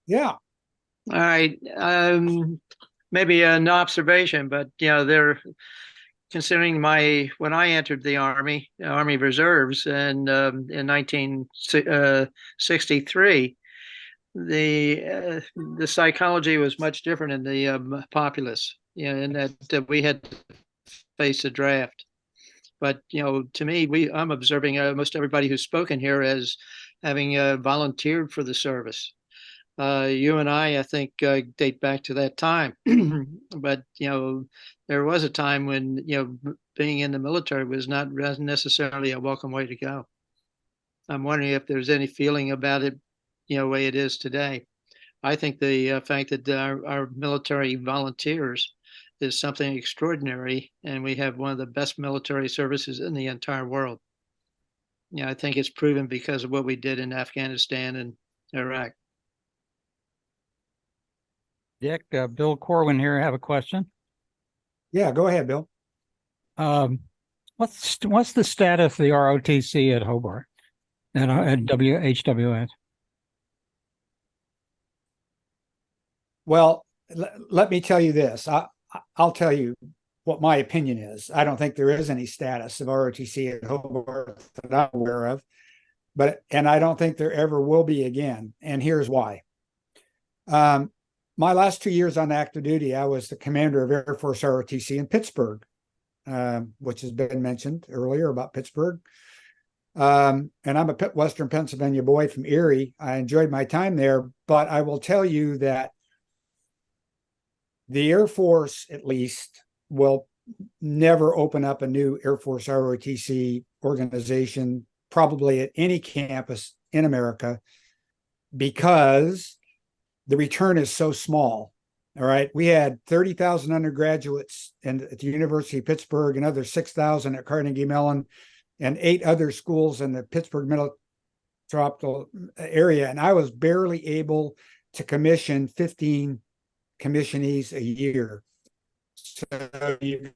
Yeah.
All right. Maybe an observation, but they're considering when I entered the Army Reserves in 1963, the psychology was much different in the populace, in that we had to face a draft. But to me, I'm observing most everybody who's spoken here as having volunteered for the service. You and I think, date back to that time. But there was a time when being in the military was not necessarily a welcome way to go. I'm wondering if there's any feeling about it, the way it is today. I think the fact that our military volunteers is something extraordinary, and we have one of the best military services in the entire world. I think it's proven because of what we did in Afghanistan and Iraq.
Dick, Bill Corwin here. I have a question.
Yeah, go ahead, Bill.
What's the status of the ROTC at Hobart and at HWS?
Well, let me tell you this. I'll tell you what my opinion is. I don't think there is any status of ROTC at Hobart that I'm aware of, and I don't think there ever will be again. And here's why. My last 2 years on active duty, I was the commander of Air Force ROTC in Pittsburgh, which has been mentioned earlier about Pittsburgh. And I'm a Western Pennsylvania boy from Erie. I enjoyed my time there, but I will tell you that the Air Force, at least, will never open up a new Air Force ROTC organization, probably at any campus in America, because the return is so small. All right. We had 30,000 undergraduates at the University of Pittsburgh, another 6,000 at Carnegie Mellon, and 8 other schools in the Pittsburgh metropolitan area. And I was barely able to commission 15 commissionees a year. So you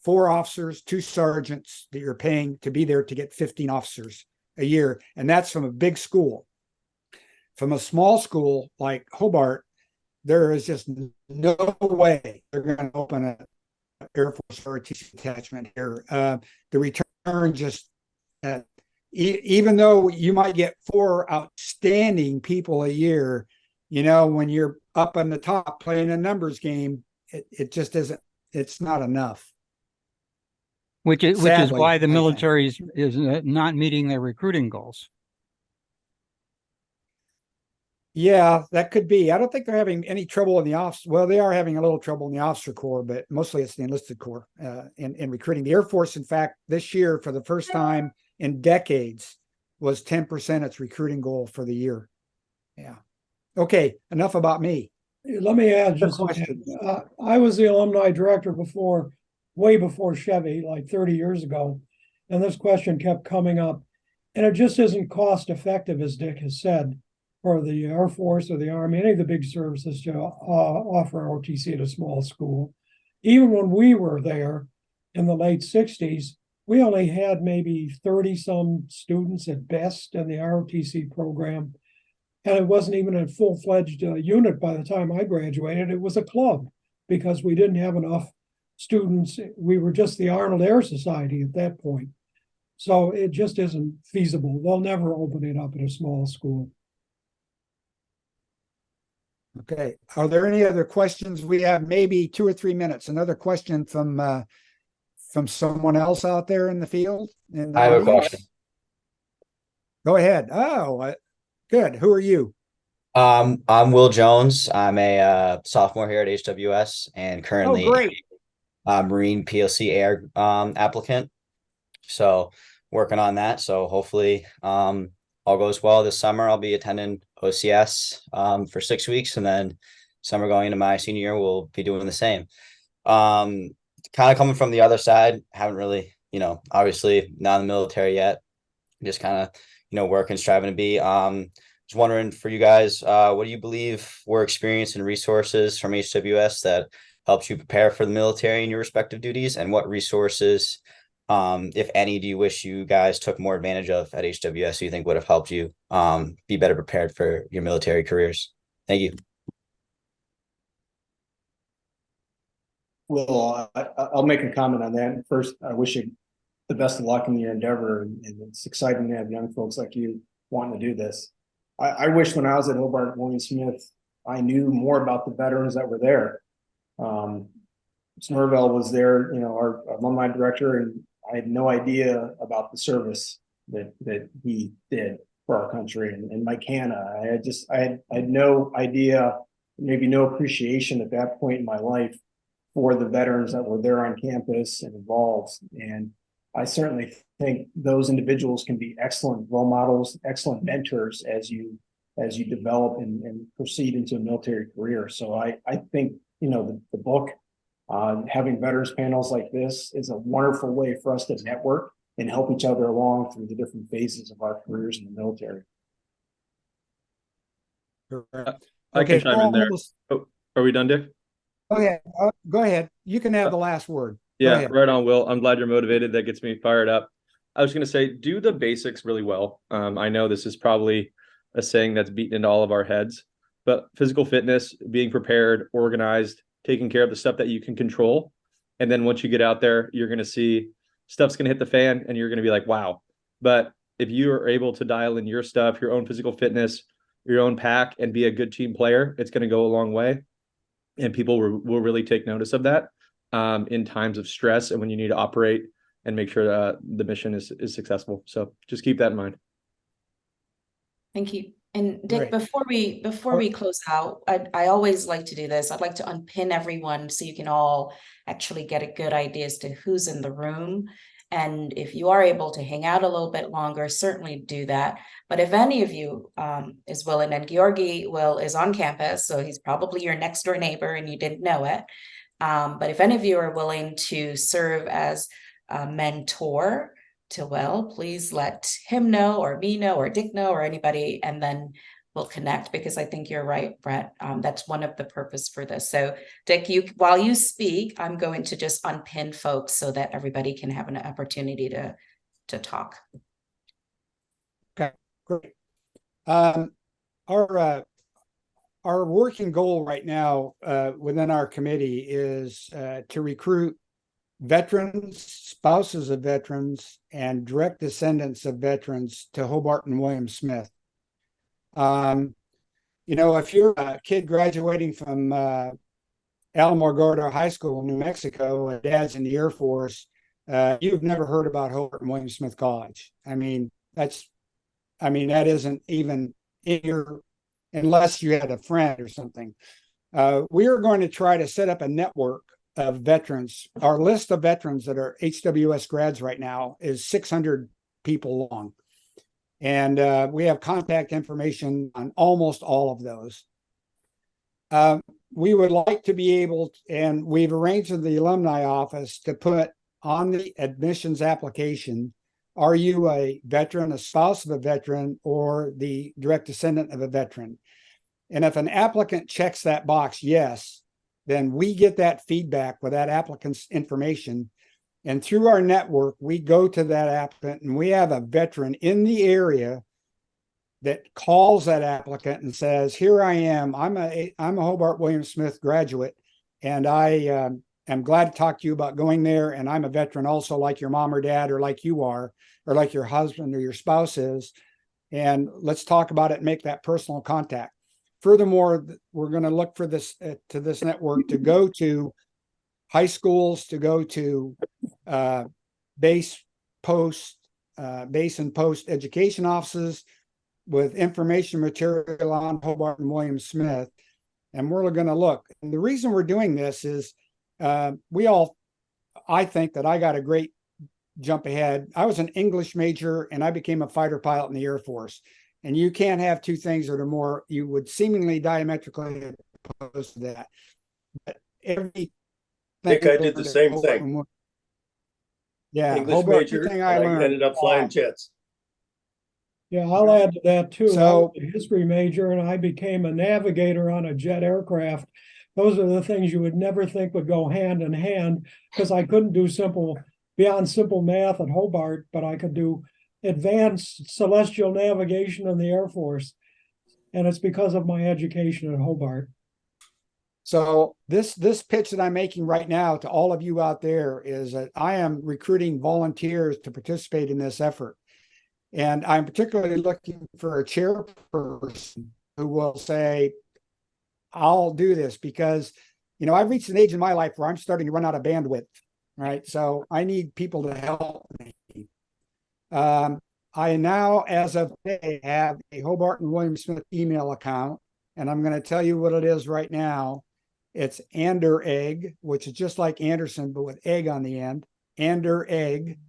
4 officers, 2 sergeants that you're paying to be there to get 15 officers a year. And that's from a big school. From a small school like Hobart, there is just no way they're going to open an Air Force ROTC attachment here. The return just, even though you might get 4 outstanding people a year, when you're up on the top playing a numbers game, it just isn't, it's not enough.
Which is
Sadly,
why the
I think.
military is not meeting their recruiting goals.
Yeah, that could be. I don't think they're having any trouble in the officer. Well, they are having a little trouble in the officer corps, but mostly it's the enlisted corps in recruiting. The Air Force, in fact, this year, for the first time in decades, was 10% its recruiting goal for the year. Yeah. Okay, enough about me.
Let me add just
questions.
I was the alumni director way before Chevy, like 30 years ago. And this question kept coming up. And it just isn't cost effective, as Dick has said, for the Air Force or the Army, any of the big services to offer ROTC at a small school. Even when we were there in the late 60s, we only had maybe 30 some students at best in the ROTC program. And it wasn't even a full-fledged unit by the time I graduated. It was a club because we didn't have enough students. We were just the Arnold Air Society at that point. So it just isn't feasible. They'll never open it up at a small school.
Okay. Are there any other questions? We have maybe 2 or 3 minutes. Another question from someone else out there in the field?
I have a question.
Go ahead. Oh, good. Who are you?
I'm Will Jones. I'm a sophomore here at HWS and currently a Marine PLC Air applicant. So working on that. So hopefully all goes well this summer. I'll be attending OCS for 6 weeks, and then summer going into my senior year, we'll be doing the same. Kind of coming from the other side, haven't really, obviously not in the military yet. Just kind of, working, striving to be. Just wondering for you guys, what do you believe were experience and resources from HWS that helps you prepare for the military in your respective duties, and what resources, if any, do you wish you guys took more advantage of at HWS you think would have helped you be better prepared for your military careers? Thank you.
Well, I'll make a comment on that. First, I wish you the best of luck in your endeavor, and it's exciting to have young folks like you wanting to do this. I wish when I was at Hobart William Smith, I knew more about the veterans that were there. Snorvell was there, our alumni director, and I had no idea about the service that he did for our country. And Mike Hanna, I had no idea, maybe no appreciation at that point in my life for the veterans that were there on campus and involved. And I certainly think those individuals can be excellent role models, excellent mentors as you develop and proceed into a military career. So I think, the book, having veterans panels like this is a wonderful way for us to network and help each other along through the different phases of our careers in the military.
I can chime in there. Oh, are we done, Dick?
Oh yeah, go ahead. You can have the last word.
Yeah, right on, Will. I'm glad you're motivated. That gets me fired up. I was going to say, do the basics really well. I know this is probably a saying that's beaten into all of our heads, but physical fitness, being prepared, organized, taking care of the stuff that you can control. And then once you get out there, you're going to see stuff's going to hit the fan and you're going to be like, wow. But if you are able to dial in your stuff, your own physical fitness, your own pack, and be a good team player, it's going to go a long way. And people will really take notice of that in times of stress and when you need to operate and make sure that the mission is successful. So just keep that in mind.
Thank you. And Dick,
Great.
before we close out, I always like to do this. I'd like to unpin everyone so you can all actually get a good idea as to who's in the room. And if you are able to hang out a little bit longer, certainly do that. But if any of you is willing, and Georgi is on campus, so he's probably your next door neighbor and you didn't know it. But if any of you are willing to serve as a mentor to Will, please let him know, or me know, or Dick know, or anybody, and then will connect, because I think you're right, Brett. That's one of the purpose for this. So Dick, while you speak, I'm going to just unpin folks so that everybody can have an opportunity to talk.
Okay, great. Our working goal right now within our committee is to recruit veterans, spouses of veterans, and direct descendants of veterans to Hobart and William Smith. If you're a kid graduating from Alamogordo High School in New Mexico and dad's in the Air Force, you've never heard about Hobart and William Smith College. That isn't even in your, unless you had a friend or something. We are going to try to set up a network of veterans. Our list of veterans that are HWS grads right now is 600 people long. And we have contact information on almost all of those. We would like to be able to, and we've arranged with the alumni office to put on the admissions application, are you a veteran, a spouse of a veteran, or the direct descendant of a veteran? And if an applicant checks that box, yes, then we get that feedback with that applicant's information. And through our network, we go to that applicant, and we have a veteran in the area that calls that applicant and says, here I am, I'm a Hobart William Smith graduate, and I am glad to talk to you about going there. And I'm a veteran also, like your mom or dad, or like you are, or like your husband or your spouse is. And let's talk about it and make that personal contact. Furthermore, we're going to look for this to this network to go to high schools, to go to base and post education offices with information material on Hobart and William Smith. And we're going to look. And the reason we're doing this is I think that I got a great jump ahead. I was an English major and I became a fighter pilot in the Air Force. And you can't have two things that are more, you would seemingly diametrically opposed to that. But everything
I did the same thing.
Yeah,
English
Hobart,
major,
everything
and
I
I
learned.
ended up flying jets.
Yeah, I'll add to that too. I
So-
was a history major and I became a navigator on a jet aircraft. Those are the things you would never think would go hand in hand, because I couldn't do beyond simple math at Hobart, but I could do advanced celestial navigation in the Air Force. And it's because of my education at Hobart.
So this pitch that I'm making right now to all of you out there is that I am recruiting volunteers to participate in this effort. And I'm particularly looking for a chairperson who will say, I'll do this, because, I've reached an age in my life where I'm starting to run out of bandwidth, right? So I need people to help me. I now, as of today, have a Hobart and William Smith email account, and I'm going to tell you what it is right now. It's Anderegg, which is just like Anderson, but with egg on the end. Anderegg,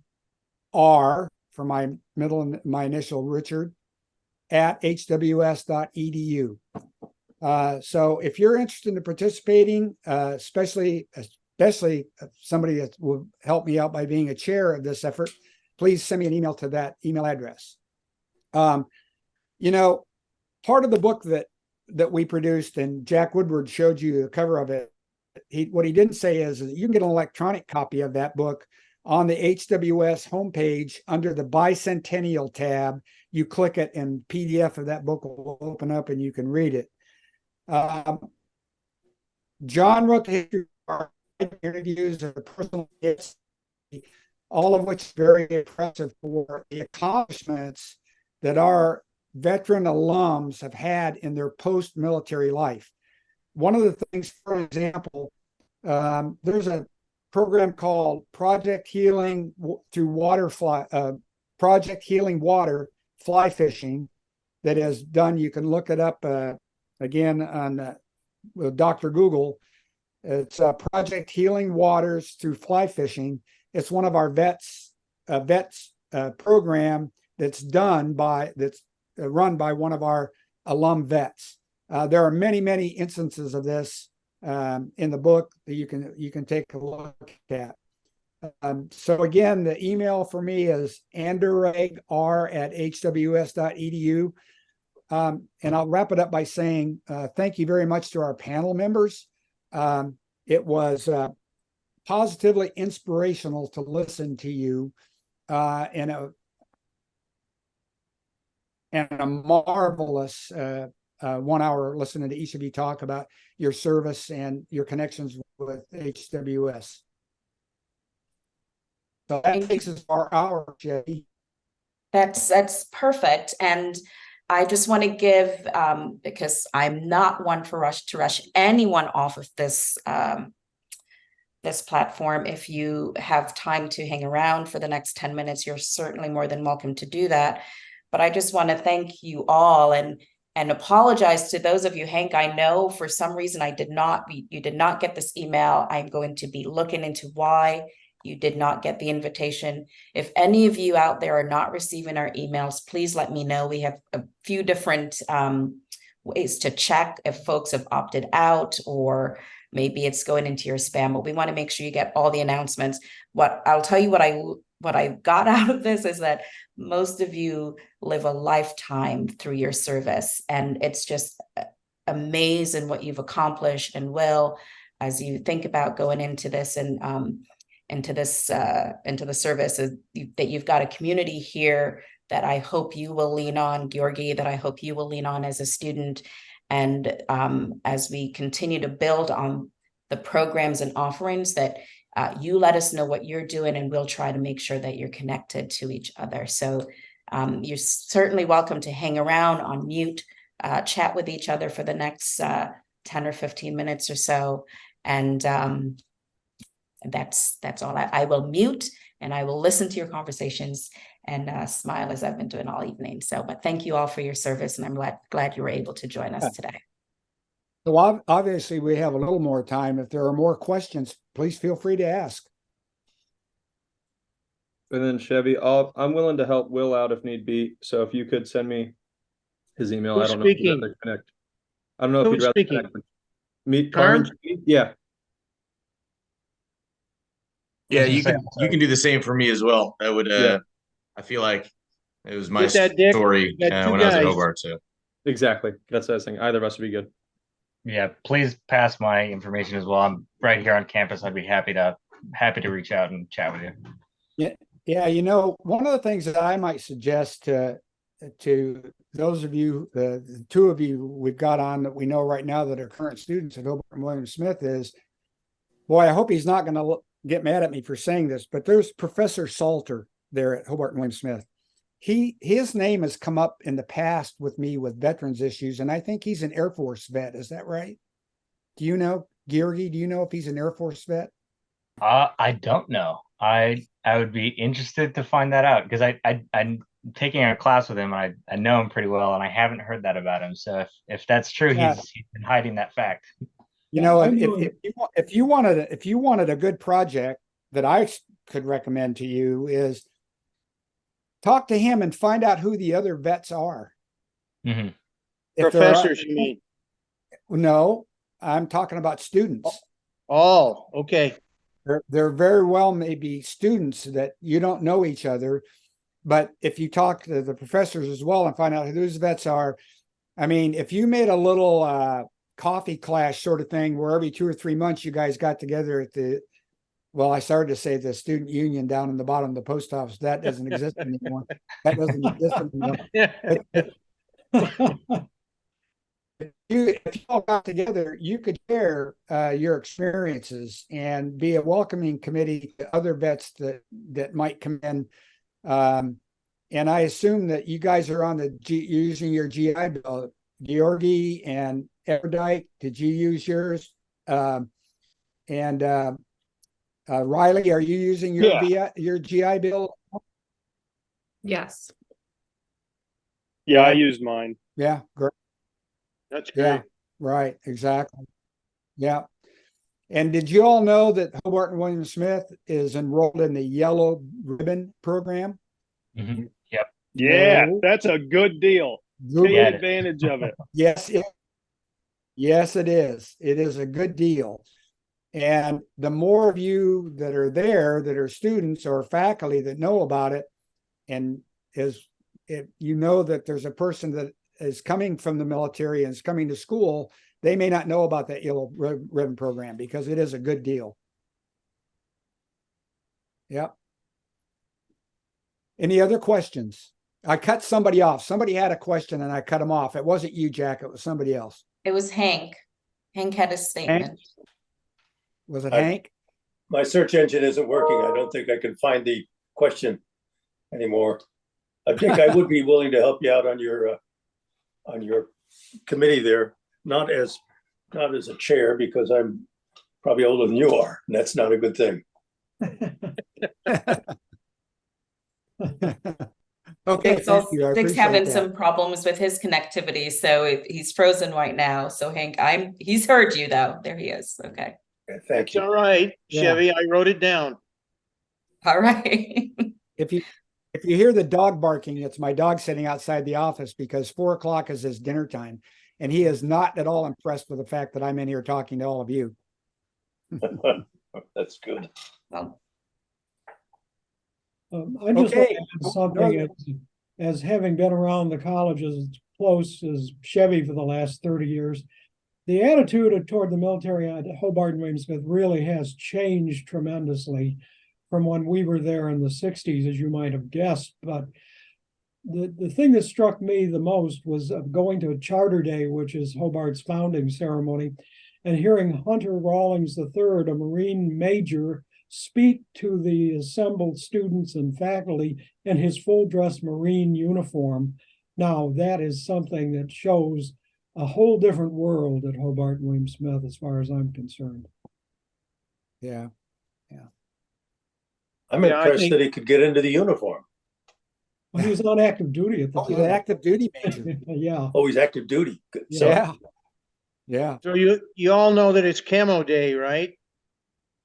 R for my initial Richard, at hws.edu. So if you're interested in participating, especially somebody that will help me out by being a chair of this effort, please send me an email to that email address. Part of the book that we produced, and Jack Woodward showed you the cover of it, what he didn't say is that you can get an electronic copy of that book on the HWS homepage under the Bicentennial tab. You click it and PDF of that book will open up and you can read it. John wrote the history of interviews and personal gifts, all of which is very impressive for the accomplishments that our veteran alums have had in their post-military life. One of the things, for example, there's a program called Project Healing Water Fly Fishing that is done. You can look it up again on with Dr. Google. It's Project Healing Waters through fly fishing. It's one of our vets program that's run by one of our alum vets. There are many, many instances of this in the book that you can take a look at. So again, the email for me is anderegg@hws.edu. and I'll wrap it up by saying thank you very much to our panel members. It was positively inspirational to listen to you, and a marvelous 1 hour listening to each of you talk about your service and your connections with HWS. So that takes us our hour, Jay.
That's perfect. And I just want to give, because I'm not one to rush anyone off of this this platform. If you have time to hang around for the next 10 minutes, you're certainly more than welcome to do that. But I just want to thank you all and apologize to those of you. Hank, I know for some reason you did not get this email. I'm going to be looking into why you did not get the invitation. If any of you out there are not receiving our emails, please let me know. We have a few different ways to check if folks have opted out, or maybe it's going into your spam, but we want to make sure you get all the announcements. I'll tell you what I got out of this is that most of you live a lifetime through your service, and it's just amazing what you've accomplished and will, as you think about going into this and into the service, that you've got a community here that I hope you will lean on, Georgi, that I hope you will lean on as a student. And as we continue to build on the programs and offerings, that you let us know what you're doing, and we'll try to make sure that you're connected to each other. So you're certainly welcome to hang around on mute, chat with each other for the next 10 or 15 minutes or so. And that's all. I will mute and I will listen to your conversations and smile as I've been doing all evening. So, but thank you all for your service, and I'm glad you were able to join us today.
So obviously we have a little more time. If there are more questions, please feel free to ask.
And then Chevy, I'm willing to help Will out if need be. So if you could send me his email,
Who's
I don't know if you'd
speaking?
rather connect. I don't know if
Who's
you'd rather
speaking?
connect. Meet Carmen. Yeah.
Yeah, you can do the same for me as well. That would I feel like it was my
Get that, Dick.
story
You got two
when I was at
guys.
Hobart too.
Exactly. That's what I was thinking. Either of us would be good.
Yeah, please pass my information as well. I'm right here on campus. I'd be happy to reach out and chat with you.
Yeah. You know, one of the things that I might suggest to those of you, the two of you we've got on that we know right now that are current students at Hobart and William Smith is, boy, I hope he's not going to get mad at me for saying this, but there's Professor Salter there at Hobart and William Smith. His name has come up in the past with me with veterans issues, and I think he's an Air Force vet. Is that right? Do you know, Georgi? Do you know if he's an Air Force vet?
I don't know. I would be interested to find that out, because I'm taking a class with him. I know him pretty well, and I haven't heard that about him. So if that's true, he's been hiding that fact.
You know, if you wanted a good project that I could recommend to you is talk to him and find out who the other vets are.
Mm-hmm.
Professors, you mean?
No, I'm talking about students.
Oh, okay.
There very well may be students that you don't know each other, but if you talk to the professors as well and find out who those vets are, I mean, if you made a little coffee class sort of thing where every 2 or 3 months you guys got together at I started to say the student union down in the bottom of the post office. That doesn't exist anymore. That doesn't exist anymore. If you all got together, you could share your experiences and be a welcoming committee to other vets that might come in. And I assume that you guys are on using your GI Bill. Georgi and Everdike, did you use yours? Riley, are you using your GI Bill?
Yes.
Yeah, I used mine.
Yeah, great.
That's great.
Yeah, right, exactly. Yeah. And did you all know that Hobart and William Smith is enrolled in the Yellow Ribbon program?
Mm-hmm. Yep.
Yeah, that's a good deal. Take advantage of it.
Yes, it is. It is a good deal. And the more of you that are there that are students or faculty that know about it, and if you know that there's a person that is coming from the military and is coming to school, they may not know about that yellow ribbon program because it is a good deal. Yep. Any other questions? I cut somebody off. Somebody had a question and I cut him off. It wasn't you, Jack. It was somebody else.
It was Hank. Hank had a statement.
Was it Hank?
My search engine isn't working. I don't think I can find the question anymore. Dick, I would be willing to help you out on your committee there, not as a chair, because I'm probably older than you are, and that's not a good thing.
Okay, thank you. I
Dick's
appreciate
having
that.
some problems with his connectivity, so he's frozen right now. So Hank, he's heard you though. There he is. Okay.
Thank
It's
you.
all right,
Yeah.
Chevy. I wrote it down.
All right.
If you hear the dog barking, it's my dog sitting outside the office because 4 o'clock is his dinner time. And he is not at all impressed with the fact that I'm in here talking to all of you.
That's good.
Well,
I just want
Okay.
to add something as having been around the college as close as Chevy for the last 30 years. The attitude toward the military at Hobart and William Smith really has changed tremendously from when we were there in the 60s, as you might have guessed. But the thing that struck me the most was going to Charter Day, which is Hobart's founding ceremony, and hearing Hunter Rawlings III, a Marine major, speak to the assembled students and faculty in his full dress Marine uniform. Now, that is something that shows a whole different world at Hobart and William Smith, as far as I'm concerned.
Yeah.
I'm
Yeah, I
impressed
think-
that he could get into the uniform.
Well, he was on active duty at the
Oh,
time.
he's an active duty major.
Yeah.
Oh, he's active duty. Good. So,
Yeah. Yeah.
So you all know that it's camo day, right?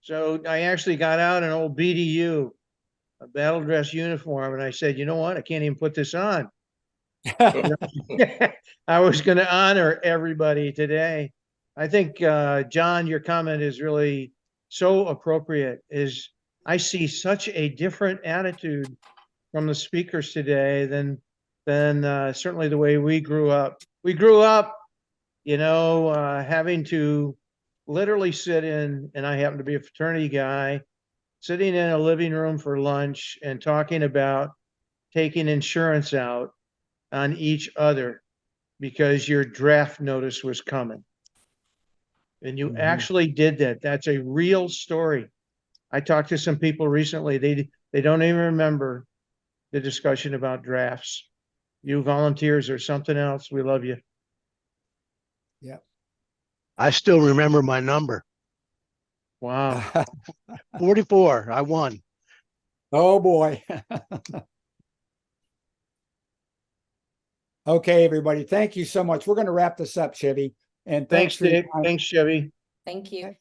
So I actually got out an old BDU, a battle dress uniform, and I said, you know what? I can't even put this on. I was going to honor everybody today. I think, John, your comment is really so appropriate. Is I see such a different attitude from the speakers today than certainly the way we grew up. We grew up, having to literally sit in, and I happen to be a fraternity guy, sitting in a living room for lunch and talking about taking insurance out on each other because your draft notice was coming. And you actually did that. That's a real story. I talked to some people recently. They don't even remember the discussion about drafts. You volunteers are something else. We love you.
Yep.
I still remember my number.
Wow.
44. I won.
Oh boy. Okay, everybody. Thank you so much. We're going to wrap this up, Chevy. And
Thanks,
for your
Dick.
time.
Thanks, Chevy.
thank you.